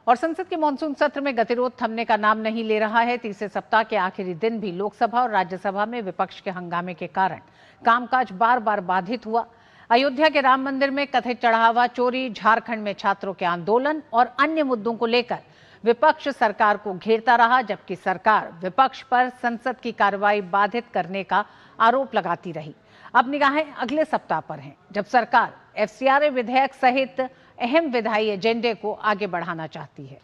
और संसद के मानसून सत्र में गतिरोध थमने का नाम नहीं ले रहा है। तीसरे सप्ताह के आखिरी दिन भी लोकसभा और राज्यसभा में विपक्ष के हंगामे के कारण कामकाज बार बार बाधित हुआ। अयोध्या के राम मंदिर में कथित चढ़ावा चोरी, झारखंड में छात्रों के आंदोलन और अन्य मुद्दों को लेकर विपक्ष सरकार को घेरता रहा, जबकि सरकार विपक्ष पर संसद की कार्रवाई बाधित करने का आरोप लगाती रही। अब निगाहें अगले सप्ताह पर हैं, जब सरकार एफसीआरए विधेयक सहित अहम विधायी एजेंडे को आगे बढ़ाना चाहती है।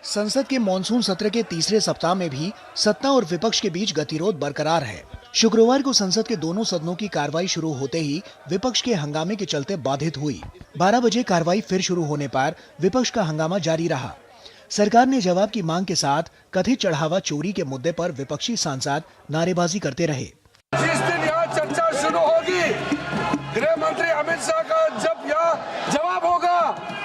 संसद के मॉनसून सत्र के तीसरे सप्ताह में भी सत्ता और विपक्ष के बीच गतिरोध बरकरार है। शुक्रवार को संसद के दोनों सदनों की कार्रवाई शुरू होते ही विपक्ष के हंगामे के चलते बाधित हुई। 12 बजे कार्रवाई फिर शुरू होने पर विपक्ष का हंगामा जारी रहा। सरकार ने जवाब की मांग के साथ कथित चढ़ावा चोरी के मुद्दे पर विपक्षी सांसद नारेबाजी करते रहे। जिस दिन यहाँ चर्चा शुरू होगी, गृह मंत्री अमित शाह का जब यहाँ जवाब होगा,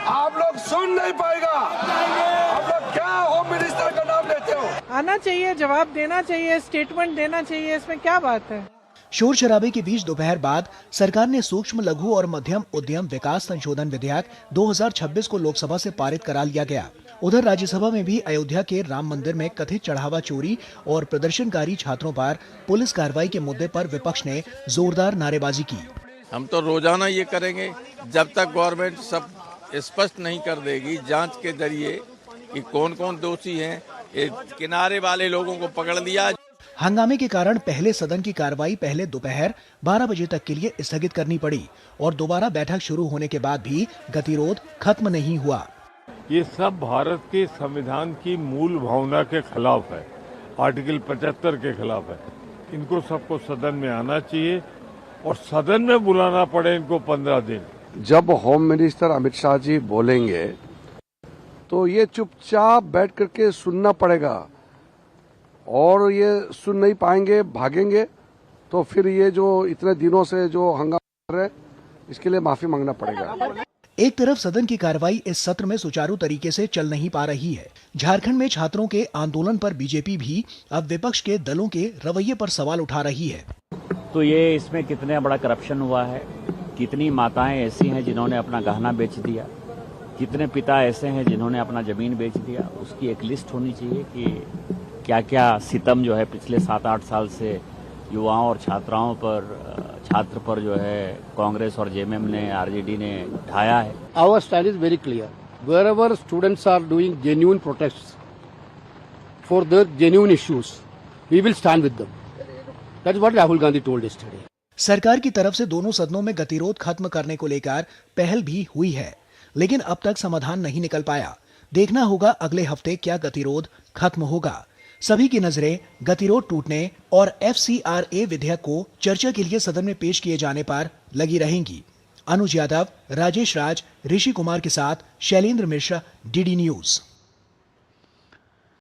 आप लोग सुन नहीं पाएगा। आप लोग क्या होम मिनिस्टर का नाम लेते हो? आना चाहिए, जवाब देना चाहिए, स्टेटमेंट देना चाहिए, इसमें क्या बात है। शोर शराबे के बीच दोपहर बाद सरकार ने सूक्ष्म लघु और मध्यम उद्यम विकास संशोधन विधेयक 2026 को लोकसभा से पारित करा लिया गया। उधर राज्यसभा में भी अयोध्या के राम मंदिर में कथित चढ़ावा चोरी और प्रदर्शनकारी छात्रों पर पुलिस कार्रवाई के मुद्दे पर विपक्ष ने जोरदार नारेबाजी की। हम तो रोजाना ये करेंगे जब तक गवर्नमेंट सब स्पष्ट नहीं कर देगी जांच के जरिए कि कौन कौन दोषी हैं। किनारे वाले लोगों को पकड़ लिया। हंगामे के कारण पहले सदन की कार्रवाई पहले दोपहर 12 बजे तक के लिए स्थगित करनी पड़ी और दोबारा बैठक शुरू होने के बाद भी गतिरोध खत्म नहीं हुआ। ये सब भारत के संविधान की मूल भावना के खिलाफ है, आर्टिकल 75 के खिलाफ है। इनको सबको सदन में आना चाहिए और सदन में बुलाना पड़े इनको 15 दिन। जब होम मिनिस्टर अमित शाह जी बोलेंगे तो ये चुपचाप बैठ करके सुनना पड़ेगा, और ये सुन नहीं पाएंगे, भागेंगे, तो फिर ये जो इतने दिनों से जो हंगामा कर रहे इसके लिए माफी मांगना पड़ेगा। एक तरफ सदन की कार्रवाई इस सत्र में सुचारू तरीके से चल नहीं पा रही है। झारखंड में छात्रों के आंदोलन पर बीजेपी भी अब विपक्ष के दलों के रवैये पर सवाल उठा रही है। तो ये इसमें कितना बड़ा करप्शन हुआ है, कितनी माताएं ऐसी हैं जिन्होंने अपना गहना बेच दिया, कितने पिता ऐसे हैं जिन्होंने अपना जमीन बेच दिया, उसकी एक लिस्ट होनी चाहिए कि क्या क्या सितम जो है पिछले 7-8 साल से युवाओं और छात्र पर जो है कांग्रेस और जेएमएम ने, आरजेडी ने ढाया है। Our stand is very clear. Wherever students are doing genuine protests for their genuine issues, we will stand with them. That is what Rahul Gandhi told yesterday. सरकार की तरफ से दोनों सदनों में गतिरोध खत्म करने को लेकर पहल भी हुई है, लेकिन अब तक समाधान नहीं निकल पाया। देखना होगा अगले हफ्ते क्या गतिरोध खत्म होगा। सभी की नजरें गतिरोध टूटने और एफसीआरए विधेयक को चर्चा के लिए सदन में पेश किए जाने पर लगी रहेंगी। अनुज यादव, राजेश राज, ऋषि कुमार के साथ शैलेंद्र मिश्रा, डीडी न्यूज।